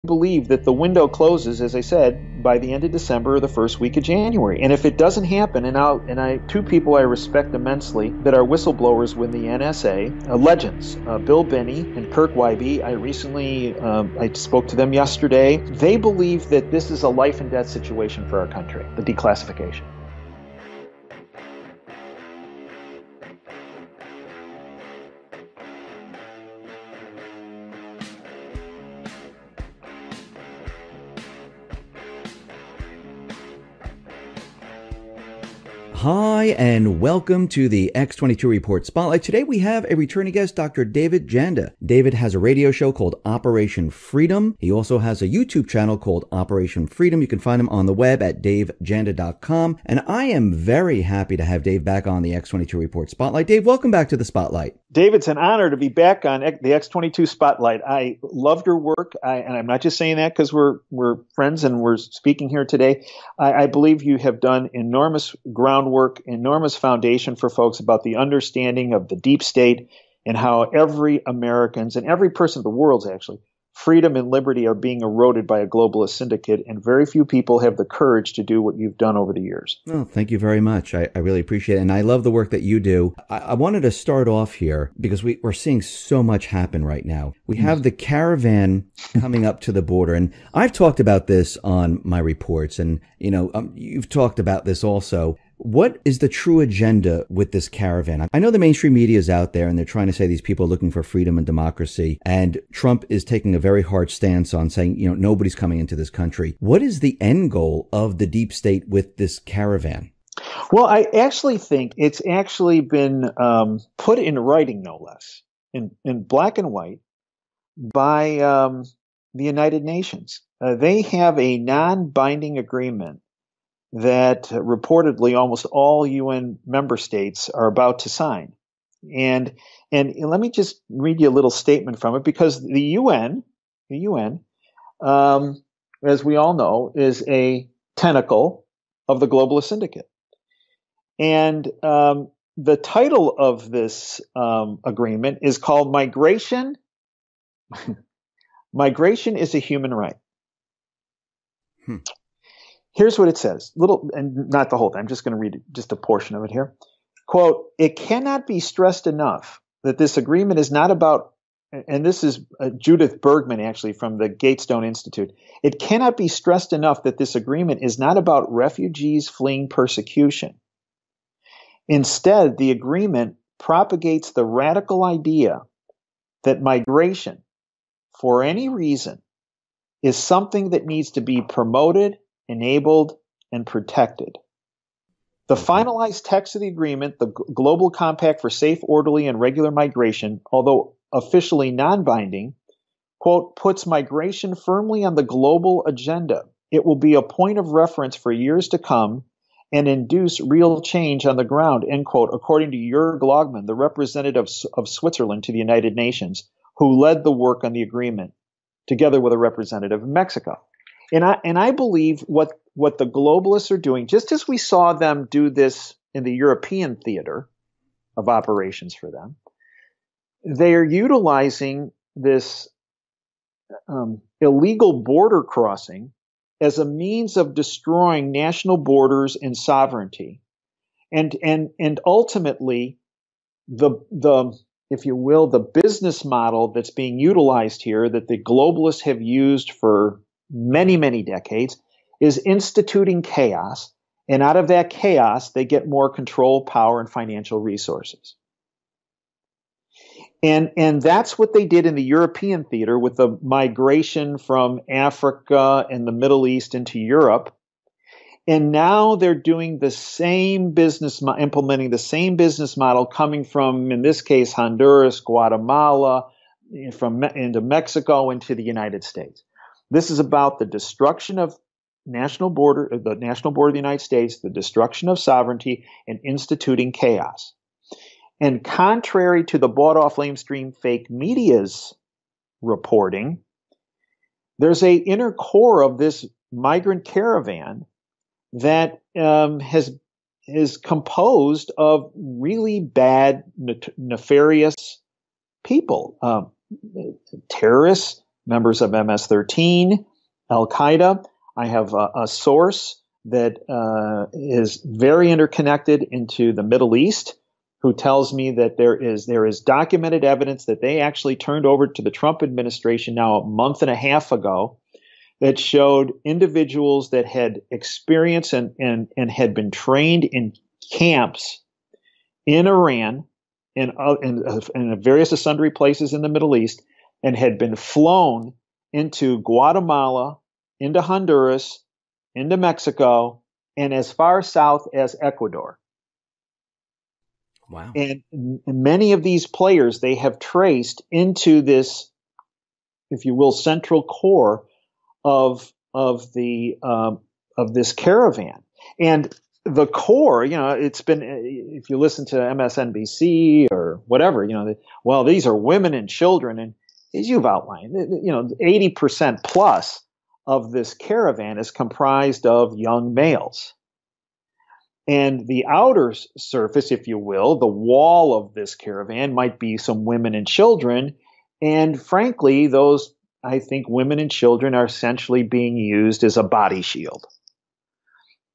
believe that the window closes, as I said, by the end of December or the first week of January. And if it doesn't happen, two people I respect immensely that are whistleblowers with the NSA, legends, Bill Binney and Kirk Wybe. I spoke to them yesterday. They believe that this is a life and death situation for our country, the declassification. Hi, and welcome to the X22 Report Spotlight. Today we have a returning guest, Dr. David JANDA. David has a radio show called Operation Freedom. He also has a YouTube channel called Operation Freedom. You can find him on the web at davejanda.com. And I am very happy to have Dave back on the X22 Report Spotlight. Dave, welcome back to the Spotlight. Dave, it's an honor to be back on the X22 Spotlight. I loved your work, and I'm not just saying that because we're friends and we're speaking here today. I believe you have done enormous groundwork, enormous foundation for folks about the understanding of the deep state and how every American's and every person in the world's actually freedom and liberty are being eroded by a globalist syndicate, and very few people have the courage to do what you've done over the years. Oh, thank you very much. I really appreciate it. And I love the work that you do. I wanted to start off here because we're seeing so much happen right now. We have the caravan coming up to the border. And I've talked about this on my reports. And, you've talked about this also. What is the true agenda with this caravan? I know the mainstream media is out there and they're trying to say these people are looking for freedom and democracy. And Trump is taking a very hard stance on saying, nobody's coming into this country. What is the end goal of the deep state with this caravan? Well, I actually think it's actually been put in writing, no less, in black and white by the United Nations. They have a non-binding agreement that reportedly almost all UN member states are about to sign. And let me just read you a little statement from it, because the UN, as we all know, is a tentacle of the globalist syndicate. And the title of this agreement is called Migration. Migration is a human right. Here's what it says, and not the whole thing. I'm just going to read just a portion of it here. Quote, "It cannot be stressed enough that this agreement is not about," and this is Judith Bergman, actually, from the Gatestone Institute. "It cannot be stressed enough that this agreement is not about refugees fleeing persecution. Instead, the agreement propagates the radical idea that migration, for any reason, is something that needs to be promoted, enabled, and protected. The finalized text of the agreement, the Global Compact for Safe, Orderly, and Regular Migration, although officially non-binding, quote, puts migration firmly on the global agenda. It will be a point of reference for years to come and induce real change on the ground," end quote, according to Jörg Logman, the representative of Switzerland to the United Nations, who led the work on the agreement, together with a representative of Mexico. And I believe what the globalists are doing, just as we saw them do this in the European theater of operations for them, they are utilizing this illegal border crossing as a means of destroying national borders and sovereignty, and ultimately the if you will, the business model that's being utilized here, that the globalists have used for many, many decades, is instituting chaos. And out of that chaos, they get more control, power, and financial resources. And that's what they did in the European theater with the migration from Africa and the Middle East into Europe. And now they're doing the same business, implementing the same business model coming from, in this case, Honduras, Guatemala, into Mexico, into the United States. This is about the destruction of the national border of the United States, the destruction of sovereignty, and instituting chaos. And contrary to the bought-off lamestream fake media's reporting, there's a inner core of this migrant caravan that is composed of really bad, nefarious people, terrorists, members of MS-13, Al-Qaeda. I have a source that is very interconnected into the Middle East, who tells me that there is documented evidence that they actually turned over to the Trump administration now a month and a half ago that showed individuals that had experienced and had been trained in camps in Iran and in various and sundry places in the Middle East, and had been flown into Guatemala, into Honduras, into Mexico, and as far south as Ecuador. Wow. And many of these players they have traced into this, if you will, central core of this caravan. And the core, it's been, if you listen to MSNBC or whatever, well, these are women and children, and as you've outlined, 80% plus of this caravan is comprised of young males. And the outer surface, if you will, the wall of this caravan might be some women and children. And frankly, those, I think, women and children are essentially being used as a body shield.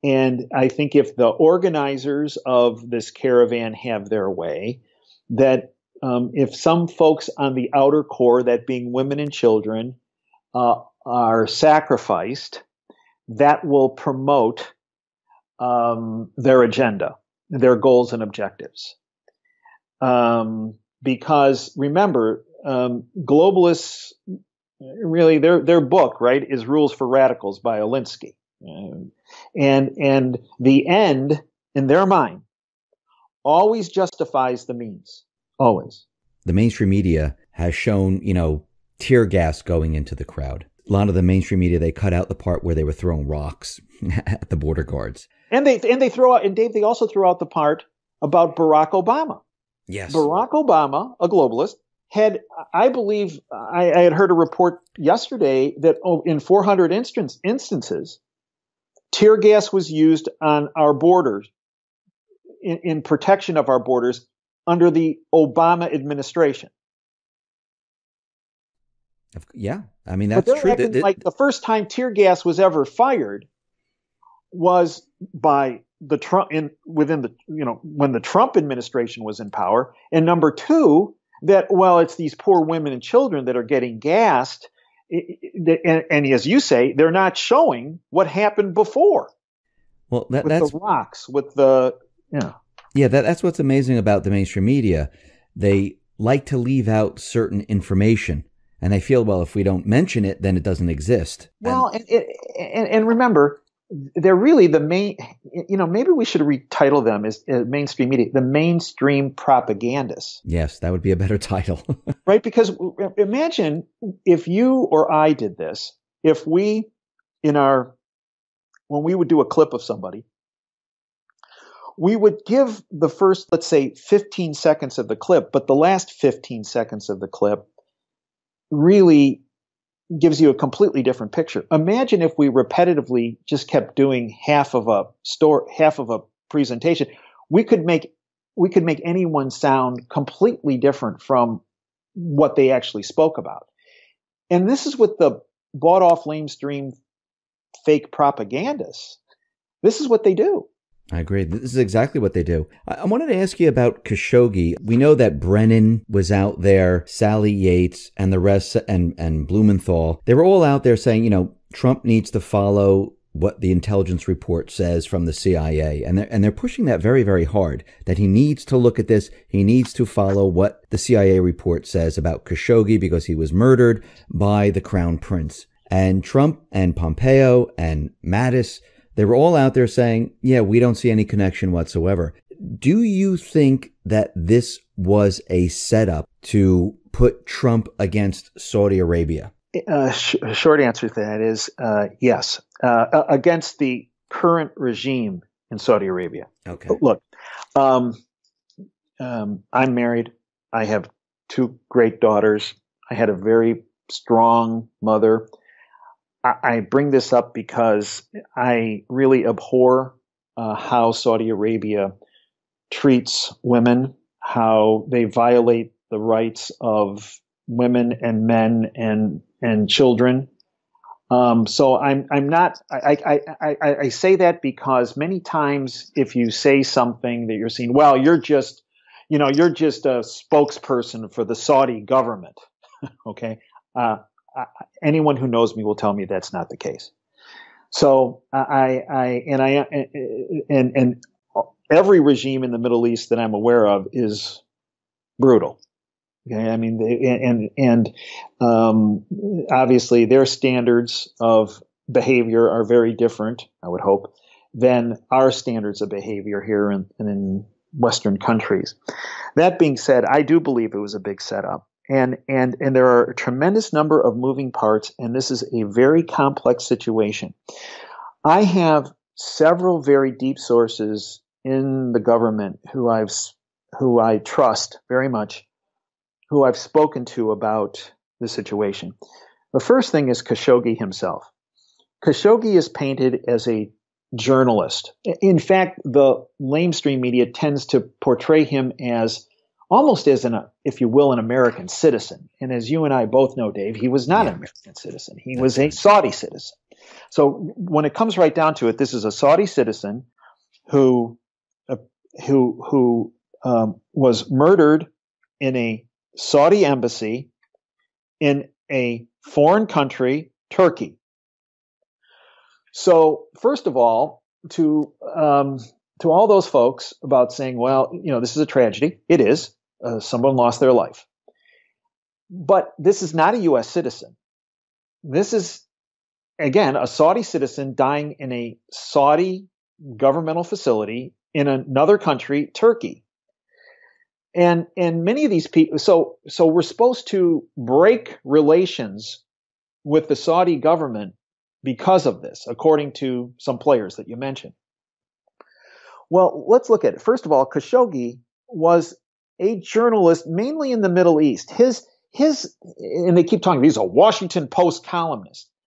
And I think if the organizers of this caravan have their way, that if some folks on the outer core, that being women and children, are sacrificed, that will promote their agenda, their goals and objectives. Because remember, globalists, really, their book, right, is Rules for Radicals by Alinsky. And the end, in their mind, always justifies the means. Always. The mainstream media has shown, tear gas going into the crowd. A lot of the mainstream media, they cut out the part where they were throwing rocks at the border guards. And they throw out, and Dave, they also threw out the part about Barack Obama. Yes. Barack Obama, a globalist, had, I believe, I had heard a report yesterday that in 400 instances, tear gas was used on our borders, in protection of our borders under the Obama administration. Yeah, I mean, that's true. Like the first time tear gas was ever fired was by the Trump when the Trump administration was in power. And number two, that, well, it's these poor women and children that are getting gassed. And as you say, they're not showing what happened before. Well, that's the rocks, with the, Yeah, that's what's amazing about the mainstream media. They like to leave out certain information, and they feel, well, if we don't mention it, then it doesn't exist. Well, and remember, they're really the main, maybe we should retitle them as mainstream media, the mainstream propagandists. Yes, that would be a better title. Right? Because imagine if you or I did this, if we, when we would do a clip of somebody, we would give the first, let's say, 15 seconds of the clip, but the last 15 seconds of the clip really gives you a completely different picture. Imagine if we repetitively just kept doing half of a presentation. We could make anyone sound completely different from what they actually spoke about. And this is what the bought off lamestream fake propagandists, this is what they do. I agree. This is exactly what they do. I wanted to ask you about Khashoggi. We know that Brennan was out there, Sally Yates, and the rest, and Blumenthal. They were all out there saying, Trump needs to follow what the intelligence report says from the CIA. And they're pushing that very, very hard, that he needs to look at this. He needs to follow what the CIA report says about Khashoggi because he was murdered by the Crown Prince. And Trump and Pompeo and Mattis, they were all out there saying, yeah, we don't see any connection whatsoever. Do you think that this was a setup to put Trump against Saudi Arabia? Short answer to that is yes, against the current regime in Saudi Arabia. Okay. Look, I'm married. I have two great daughters. I had a very strong mother. I bring this up because I really abhor how Saudi Arabia treats women, how they violate the rights of women and men and children. So I'm not, I say that because many times if you say something that you're seeing, well, you're just a spokesperson for the Saudi government. Okay. Anyone who knows me will tell me that's not the case. So and every regime in the Middle East that I'm aware of is brutal. Okay, I mean, obviously their standards of behavior are very different, I would hope, than our standards of behavior here in Western countries. That being said, I do believe it was a big setup, and there are a tremendous number of moving parts, and this is a very complex situation. I have several very deep sources in the government who I trust very much, who I've spoken to about the situation. The first thing is Khashoggi himself. Khashoggi is painted as a journalist. In fact, the lamestream media tends to portray him as almost as if you will, an American citizen. And as you and I both know, Dave, he was not an American citizen. He was a Saudi citizen. So when it comes right down to it, this is a Saudi citizen who was murdered in a Saudi embassy in a foreign country, Turkey. So first of all, to all those folks about saying, well, this is a tragedy. It is. Someone lost their life. But this is not a U.S. citizen. This is, again, a Saudi citizen dying in a Saudi governmental facility in another country, Turkey. And many of these people, so we're supposed to break relations with the Saudi government because of this, according to some players that you mentioned. Well, let's look at it. First of all, Khashoggi was a journalist mainly in the Middle East. And they keep talking, he's a Washington Post columnist.